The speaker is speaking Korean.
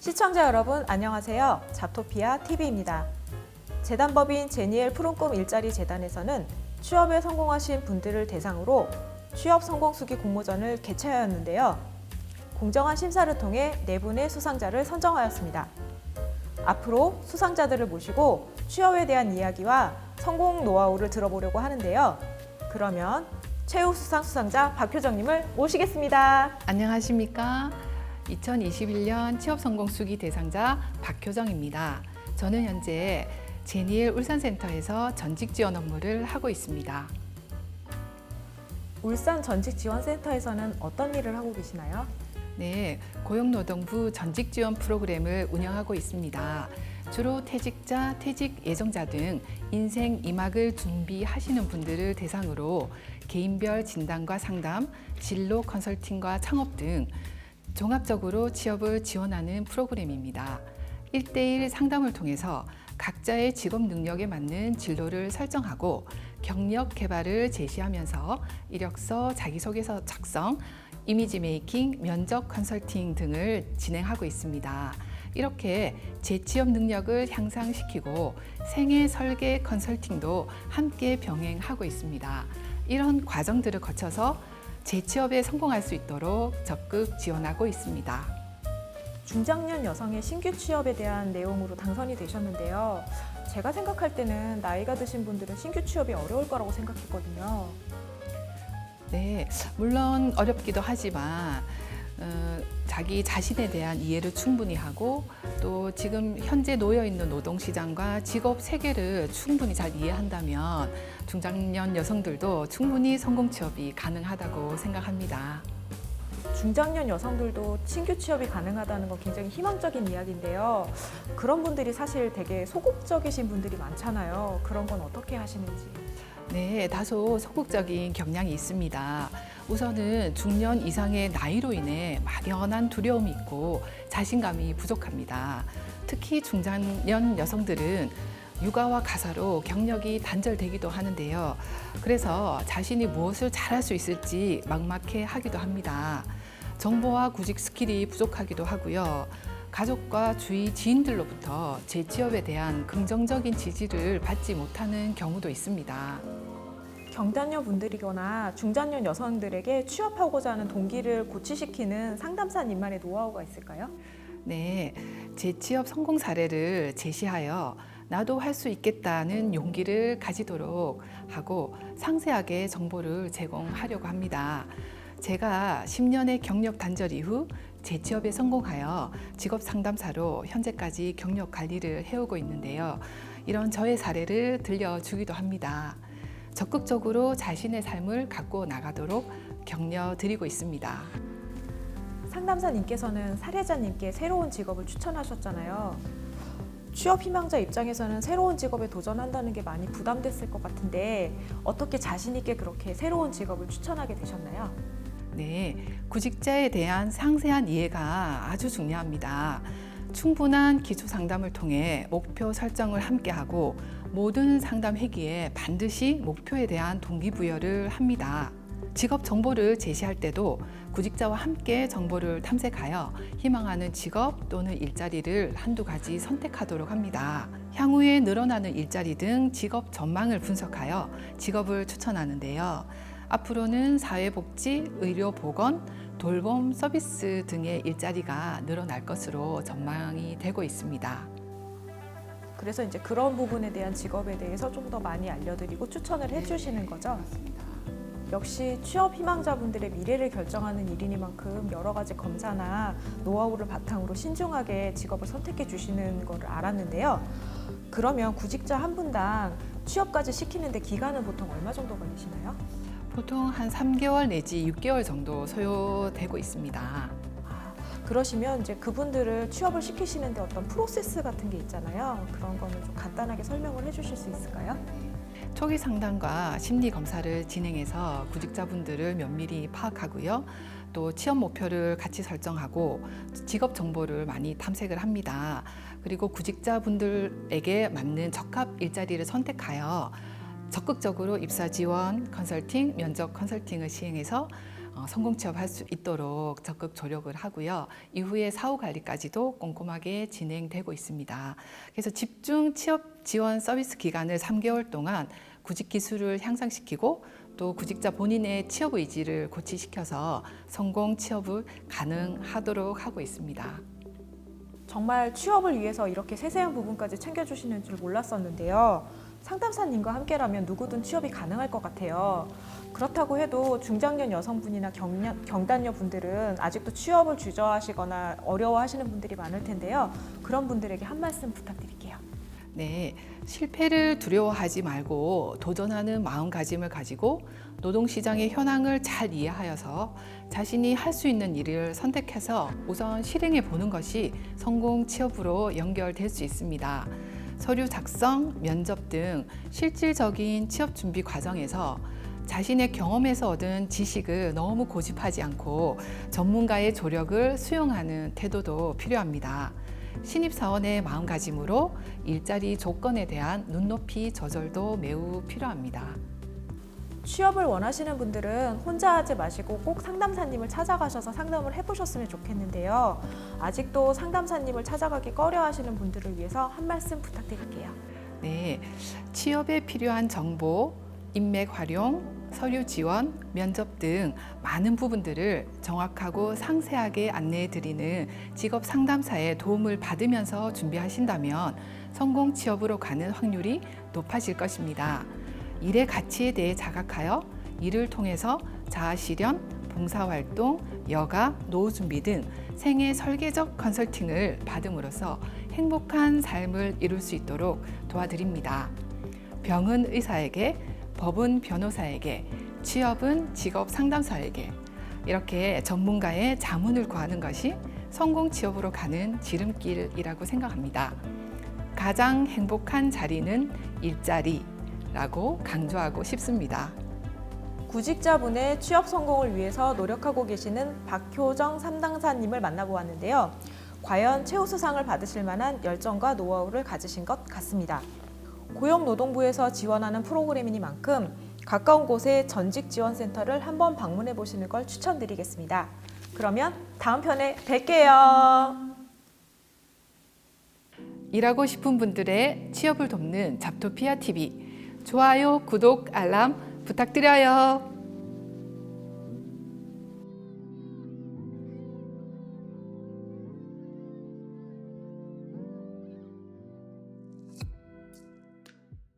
시청자 여러분 안녕하세요. 잡토피아 TV입니다. 재단법인 제니엘 푸른 꿈 일자리 재단에서는 취업에 성공하신 분들을 대상으로 취업 성공 수기 공모전을 개최하였는데요. 공정한 심사를 통해 4분의 수상자를 선정하였습니다. 앞으로 수상자들을 모시고 취업에 대한 이야기와 성공 노하우를 들어보려고 하는데요. 그러면 최우수상 수상자 박효정님을 모시겠습니다. 안녕하십니까. 2021년 취업성공수기 대상자 박효정입니다. 저는 현재 제니엘 울산센터에서 전직 지원 업무를 하고 있습니다. 울산 전직지원센터에서는 어떤 일을 하고 계시나요? 네, 고용노동부 전직 지원 프로그램을 운영하고 있습니다. 주로 퇴직자, 퇴직 예정자 등 인생 2막을 준비하시는 분들을 대상으로 개인별 진단과 상담, 진로 컨설팅과 창업 등 종합적으로 취업을 지원하는 프로그램입니다. 1대1 상담을 통해서 각자의 직업 능력에 맞는 진로를 설정하고 경력 개발을 제시하면서 이력서, 자기소개서 작성, 이미지 메이킹, 면접 컨설팅 등을 진행하고 있습니다. 이렇게 재취업 능력을 향상시키고 생애 설계 컨설팅도 함께 병행하고 있습니다. 이런 과정들을 거쳐서 재취업에 성공할 수 있도록 적극 지원하고 있습니다. 중장년 여성의 신규 취업에 대한 내용으로 당선이 되셨는데요. 제가 생각할 때는 나이가 드신 분들은 신규 취업이 어려울 거라고 생각했거든요. 네, 물론 어렵기도 하지만 자기 자신에 대한 이해를 충분히 하고 또 지금 현재 놓여 있는 노동시장과 직업 세계를 충분히 잘 이해한다면 중장년 여성들도 충분히 성공 취업이 가능하다고 생각합니다. 중장년 여성들도 신규 취업이 가능하다는 건 굉장히 희망적인 이야기인데요. 그런 분들이 사실 되게 소극적이신 분들이 많잖아요. 그런 건 어떻게 하시는지. 네, 다소 소극적인 경향이 있습니다. 우선은 중년 이상의 나이로 인해 막연한 두려움이 있고 자신감이 부족합니다. 특히 중장년 여성들은 육아와 가사로 경력이 단절되기도 하는데요. 그래서 자신이 무엇을 잘할 수 있을지 막막해 하기도 합니다. 정보와 구직 스킬이 부족하기도 하고요. 가족과 주위 지인들로부터 재취업에 대한 긍정적인 지지를 받지 못하는 경우도 있습니다. 경단녀 분들이거나 중장년 여성들에게 취업하고자 하는 동기를 고취시키는 상담사님만의 노하우가 있을까요? 네, 재취업 성공 사례를 제시하여 나도 할 수 있겠다는 용기를 가지도록 하고 상세하게 정보를 제공하려고 합니다. 제가 10년의 경력 단절 이후 재취업에 성공하여 직업 상담사로 현재까지 경력 관리를 해오고 있는데요. 이런 저의 사례를 들려주기도 합니다. 적극적으로 자신의 삶을 갖고 나가도록 격려드리고 있습니다. 상담사님께서는 사례자님께 새로운 직업을 추천하셨잖아요. 취업 희망자 입장에서는 새로운 직업에 도전한다는 게 많이 부담됐을 것 같은데 어떻게 자신 있게 그렇게 새로운 직업을 추천하게 되셨나요? 네, 구직자에 대한 상세한 이해가 아주 중요합니다. 충분한 기초 상담을 통해 목표 설정을 함께하고 모든 상담 회기에 반드시 목표에 대한 동기부여를 합니다. 직업 정보를 제시할 때도 구직자와 함께 정보를 탐색하여 희망하는 직업 또는 일자리를 한두 가지 선택하도록 합니다. 향후에 늘어나는 일자리 등 직업 전망을 분석하여 직업을 추천하는데요. 앞으로는 사회복지, 의료보건, 돌봄 서비스 등의 일자리가 늘어날 것으로 전망이 되고 있습니다. 그래서 이제 그런 부분에 대한 직업에 대해서 좀 더 많이 알려드리고 추천을 해주시는 거죠? 맞습니다. 역시 취업 희망자분들의 미래를 결정하는 일이니만큼 여러 가지 검사나 노하우를 바탕으로 신중하게 직업을 선택해 주시는 걸 알았는데요. 그러면 구직자 한 분당 취업까지 시키는데 기간은 보통 얼마 정도 걸리시나요? 보통 한 3개월 내지 6개월 정도 소요되고 있습니다. 그러시면 이제 그분들을 취업을 시키시는데 어떤 프로세스 같은 게 있잖아요. 그런 거는 좀 간단하게 설명을 해주실 수 있을까요? 초기 상담과 심리 검사를 진행해서 구직자분들을 면밀히 파악하고요. 또 취업 목표를 같이 설정하고 직업 정보를 많이 탐색을 합니다. 그리고 구직자분들에게 맞는 적합 일자리를 선택하여 적극적으로 입사 지원, 컨설팅, 면접 컨설팅을 시행해서 성공 취업할 수 있도록 적극 조력을 하고요. 이후에 사후 관리까지도 꼼꼼하게 진행되고 있습니다. 그래서 집중 취업 지원 서비스 기간을 3개월 동안 구직 기술을 향상시키고 또 구직자 본인의 취업 의지를 고취시켜서 성공 취업을 가능하도록 하고 있습니다. 정말 취업을 위해서 이렇게 세세한 부분까지 챙겨주시는 줄 몰랐었는데요. 상담사님과 함께라면 누구든 취업이 가능할 것 같아요. 그렇다고 해도 중장년 여성분이나 경단녀 분들은 아직도 취업을 주저하시거나 어려워하시는 분들이 많을 텐데요. 그런 분들에게 한 말씀 부탁드릴게요. 네, 실패를 두려워하지 말고 도전하는 마음가짐을 가지고 노동시장의 현황을 잘 이해하여서 자신이 할 수 있는 일을 선택해서 우선 실행해 보는 것이 성공 취업으로 연결될 수 있습니다. 서류 작성, 면접 등 실질적인 취업 준비 과정에서 자신의 경험에서 얻은 지식을 너무 고집하지 않고 전문가의 조력을 수용하는 태도도 필요합니다. 신입사원의 마음가짐으로 일자리 조건에 대한 눈높이 조절도 매우 필요합니다. 취업을 원하시는 분들은 혼자 하지 마시고 꼭 상담사님을 찾아가셔서 상담을 해보셨으면 좋겠는데요. 아직도 상담사님을 찾아가기 꺼려하시는 분들을 위해서 한 말씀 부탁드릴게요. 네, 취업에 필요한 정보, 인맥 활용, 서류 지원, 면접 등 많은 부분들을 정확하고 상세하게 안내해 드리는 직업 상담사의 도움을 받으면서 준비하신다면 성공 취업으로 가는 확률이 높아질 것입니다. 일의 가치에 대해 자각하여 이를 통해서 자아 실현, 봉사활동, 여가, 노후 준비 등 생애 설계적 컨설팅을 받음으로써 행복한 삶을 이룰 수 있도록 도와드립니다. 병은 의사에게, 법은 변호사에게, 취업은 직업 상담사에게 이렇게 전문가의 자문을 구하는 것이 성공 취업으로 가는 지름길이라고 생각합니다. 가장 행복한 자리는 일자리라고 강조하고 싶습니다. 구직자분의 취업 성공을 위해서 노력하고 계시는 박효정 상담사님을 만나보았는데요. 과연 최우수상을 받으실 만한 열정과 노하우를 가지신 것 같습니다. 고용노동부에서 지원하는 프로그램이니만큼 가까운 곳의 전직지원센터를 한번 방문해 보시는 걸 추천드리겠습니다. 그러면 다음 편에 뵐게요. 일하고 싶은 분들의 취업을 돕는 잡토피아 TV 좋아요, 구독, 알람 부탁드려요.